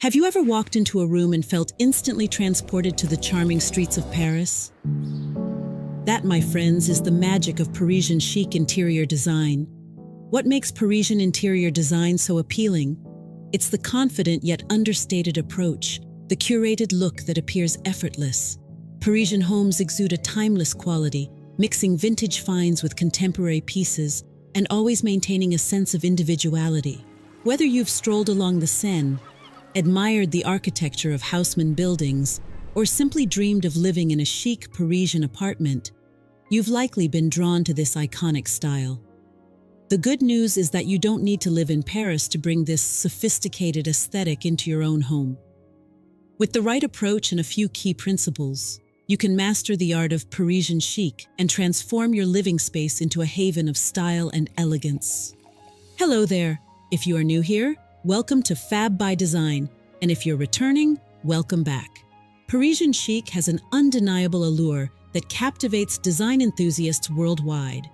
Have you ever walked into a room and felt instantly transported to the charming streets of Paris? That, my friends, is the magic of Parisian chic interior design. What makes Parisian interior design so appealing? It's the confident yet understated approach, the curated look that appears effortless. Parisian homes exude a timeless quality, mixing vintage finds with contemporary pieces and always maintaining a sense of individuality. Whether you've strolled along the Seine, admired the architecture of Haussmann buildings, or simply dreamed of living in a chic Parisian apartment, you've likely been drawn to this iconic style. The good news is that you don't need to live in Paris to bring this sophisticated aesthetic into your own home. With the right approach and a few key principles, you can master the art of Parisian chic and transform your living space into a haven of style and elegance. Hello there! If you are new here, welcome to FABB by Design, and if you're returning, welcome back. Parisian chic has an undeniable allure that captivates design enthusiasts worldwide.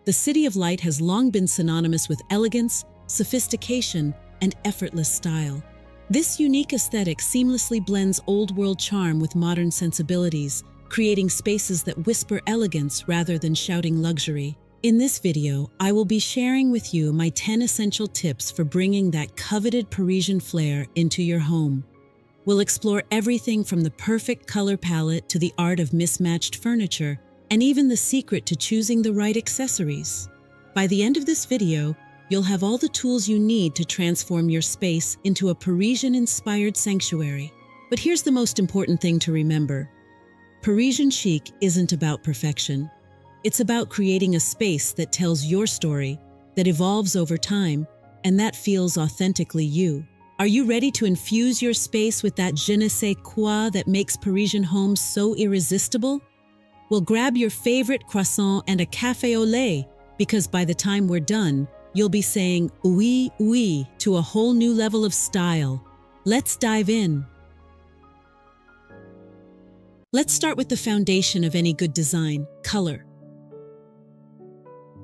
The City of Light has long been synonymous with elegance, sophistication, and effortless style. This unique aesthetic seamlessly blends old-world charm with modern sensibilities, creating spaces that whisper elegance rather than shouting luxury. In this video, I will be sharing with you my 10 essential tips for bringing that coveted Parisian flair into your home. We'll explore everything from the perfect color palette to the art of mismatched furniture, and even the secret to choosing the right accessories. By the end of this video, you'll have all the tools you need to transform your space into a Parisian-inspired sanctuary. But here's the most important thing to remember. Parisian chic isn't about perfection. It's about creating a space that tells your story, that evolves over time, and that feels authentically you. Are you ready to infuse your space with that je ne sais quoi that makes Parisian homes so irresistible? Well, grab your favorite croissant and a café au lait, because by the time we're done, you'll be saying oui, oui to a whole new level of style. Let's dive in. Let's start with the foundation of any good design, color.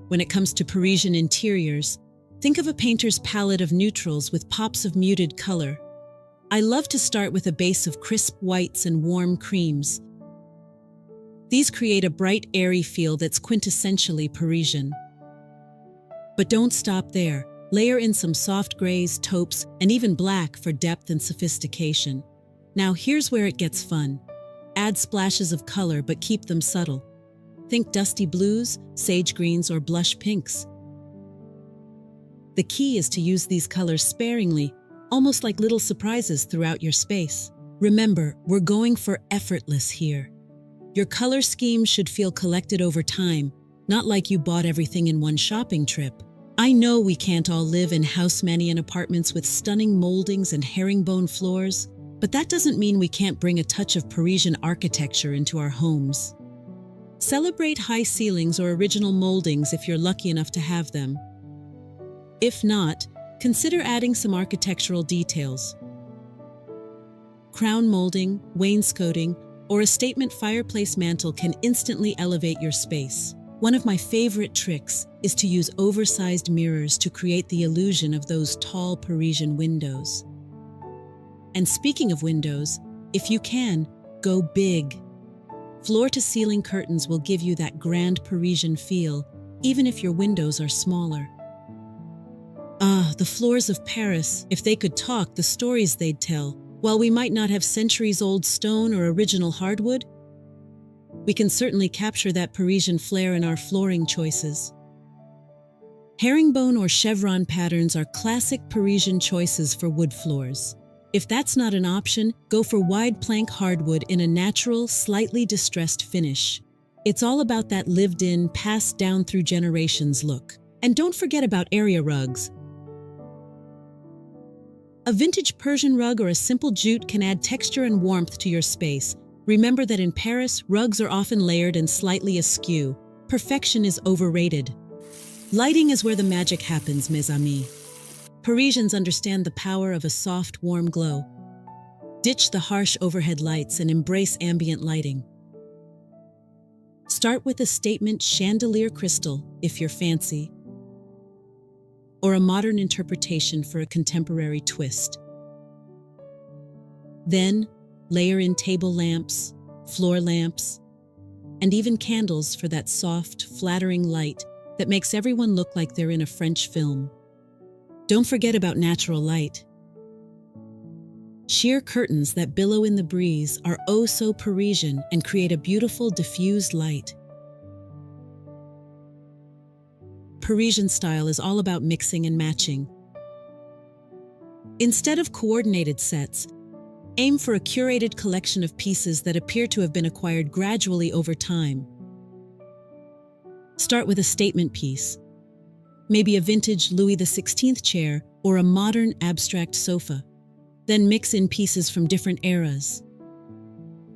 When it comes to Parisian interiors, think of a painter's palette of neutrals with pops of muted color. I love to start with a base of crisp whites and warm creams. These create a bright, airy feel that's quintessentially Parisian. But don't stop there. Layer in some soft grays, taupes, and even black for depth and sophistication. Now here's where it gets fun. Add splashes of color, but keep them subtle. Think dusty blues, sage greens, or blush pinks. The key is to use these colors sparingly, almost like little surprises throughout your space. Remember, we're going for effortless here. Your color scheme should feel collected over time, not like you bought everything in one shopping trip. I know we can't all live in Haussmannian apartments with stunning moldings and herringbone floors, but that doesn't mean we can't bring a touch of Parisian architecture into our homes. Celebrate high ceilings or original moldings if you're lucky enough to have them. If not, consider adding some architectural details. Crown molding, wainscoting, or a statement fireplace mantle can instantly elevate your space. One of my favorite tricks is to use oversized mirrors to create the illusion of those tall Parisian windows. And speaking of windows, if you can, go big. Floor-to-ceiling curtains will give you that grand Parisian feel, even if your windows are smaller. Ah, the floors of Paris, if they could talk, the stories they'd tell. While we might not have centuries-old stone or original hardwood, we can certainly capture that Parisian flair in our flooring choices. Herringbone or chevron patterns are classic Parisian choices for wood floors. If that's not an option, go for wide plank hardwood in a natural, slightly distressed finish. It's all about that lived-in, passed down through generations look. And don't forget about area rugs. A vintage Persian rug or a simple jute can add texture and warmth to your space. Remember that in Paris, rugs are often layered and slightly askew. Perfection is overrated. Lighting is where the magic happens, mes amis. Parisians understand the power of a soft, warm glow. Ditch the harsh overhead lights and embrace ambient lighting. Start with a statement chandelier crystal, if you're fancy, or a modern interpretation for a contemporary twist. Then, layer in table lamps, floor lamps, and even candles for that soft, flattering light that makes everyone look like they're in a French film. Don't forget about natural light. Sheer curtains that billow in the breeze are oh so Parisian and create a beautiful, diffused light. Parisian style is all about mixing and matching. Instead of coordinated sets, aim for a curated collection of pieces that appear to have been acquired gradually over time. Start with a statement piece, maybe a vintage Louis XVI chair or a modern abstract sofa. Then mix in pieces from different eras.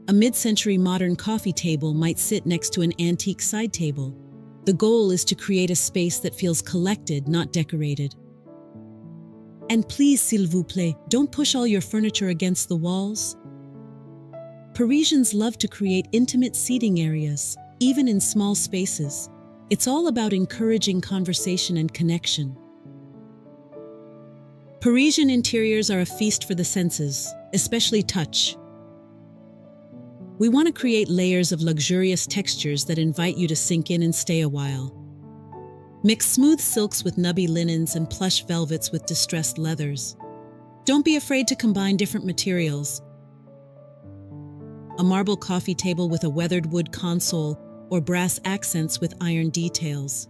A mid-century modern coffee table might sit next to an antique side table. The goal is to create a space that feels collected, not decorated. And please, s'il vous plaît, don't push all your furniture against the walls. Parisians love to create intimate seating areas, even in small spaces. It's all about encouraging conversation and connection. Parisian interiors are a feast for the senses, especially touch. We want to create layers of luxurious textures that invite you to sink in and stay a while. Mix smooth silks with nubby linens and plush velvets with distressed leathers. Don't be afraid to combine different materials. A marble coffee table with a weathered wood console or brass accents with iron details.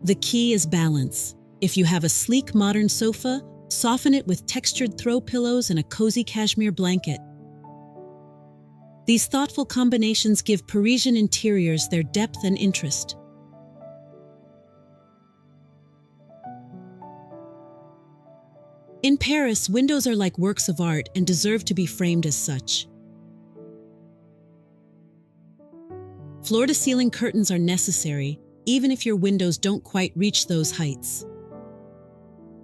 The key is balance. If you have a sleek modern sofa, soften it with textured throw pillows and a cozy cashmere blanket. These thoughtful combinations give Parisian interiors their depth and interest. In Paris, windows are like works of art and deserve to be framed as such. Floor-to-ceiling curtains are necessary, even if your windows don't quite reach those heights.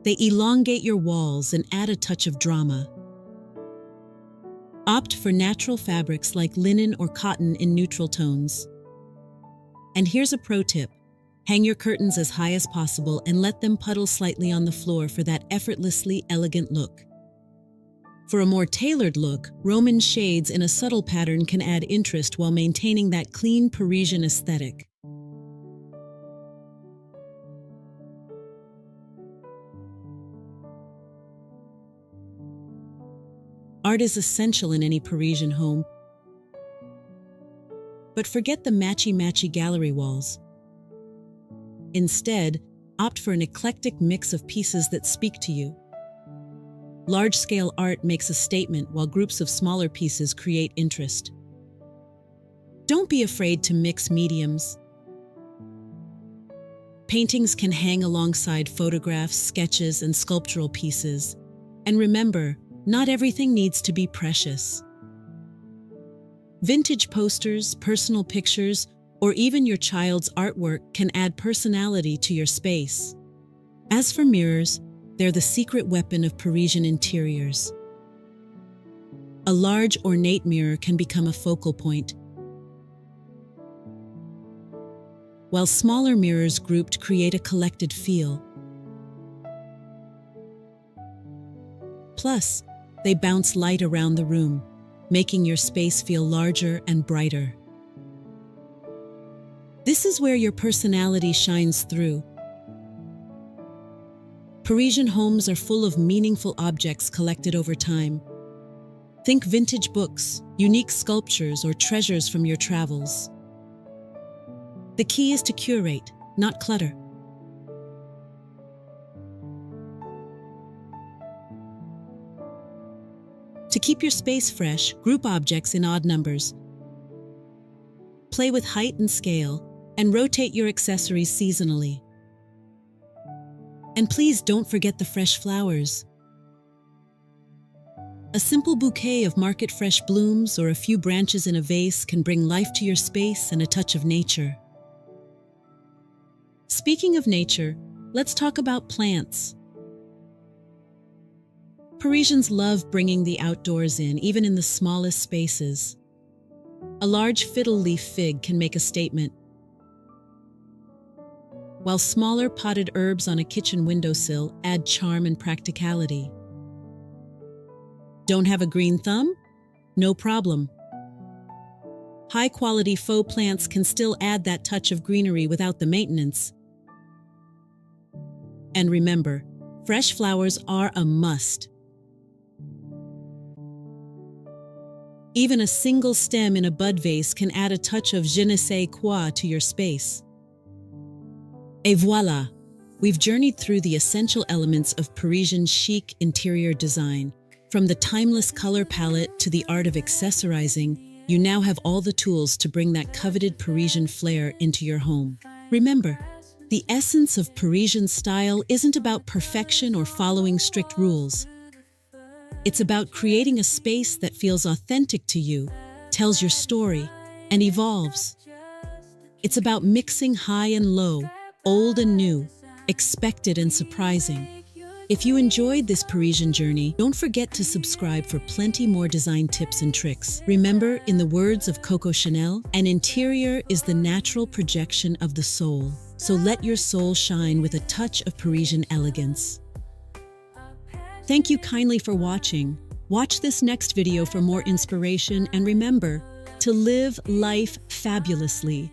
They elongate your walls and add a touch of drama. Opt for natural fabrics like linen or cotton in neutral tones. And here's a pro tip. Hang your curtains as high as possible and let them puddle slightly on the floor for that effortlessly elegant look. For a more tailored look, Roman shades in a subtle pattern can add interest while maintaining that clean Parisian aesthetic. Art is essential in any Parisian home. But forget the matchy-matchy gallery walls. Instead, opt for an eclectic mix of pieces that speak to you. Large-scale art makes a statement while groups of smaller pieces create interest. Don't be afraid to mix mediums. Paintings can hang alongside photographs, sketches, and sculptural pieces. And remember, not everything needs to be precious. Vintage posters, personal pictures, or even your child's artwork can add personality to your space. As for mirrors, they're the secret weapon of Parisian interiors. A large ornate mirror can become a focal point, while smaller mirrors grouped create a collected feel. Plus, they bounce light around the room, making your space feel larger and brighter. This is where your personality shines through. Parisian homes are full of meaningful objects collected over time. Think vintage books, unique sculptures, or treasures from your travels. The key is to curate, not clutter. To keep your space fresh, group objects in odd numbers. Play with height and scale, and rotate your accessories seasonally. And please don't forget the fresh flowers. A simple bouquet of market-fresh blooms or a few branches in a vase can bring life to your space and a touch of nature. Speaking of nature, let's talk about plants. Parisians love bringing the outdoors in, even in the smallest spaces. A large fiddle leaf fig can make a statement, while smaller potted herbs on a kitchen windowsill add charm and practicality. Don't have a green thumb? No problem. High-quality faux plants can still add that touch of greenery without the maintenance. And remember, fresh flowers are a must. Even a single stem in a bud vase can add a touch of je ne sais quoi to your space. Et voilà! We've journeyed through the essential elements of Parisian chic interior design. From the timeless color palette to the art of accessorizing, you now have all the tools to bring that coveted Parisian flair into your home. Remember, the essence of Parisian style isn't about perfection or following strict rules. It's about creating a space that feels authentic to you, tells your story, and evolves. It's about mixing high and low, old and new, expected and surprising. If you enjoyed this Parisian journey, don't forget to subscribe for plenty more design tips and tricks. Remember, in the words of Coco Chanel, an interior is the natural projection of the soul. So let your soul shine with a touch of Parisian elegance. Thank you kindly for watching. Watch this next video for more inspiration, and remember to live life fabulously.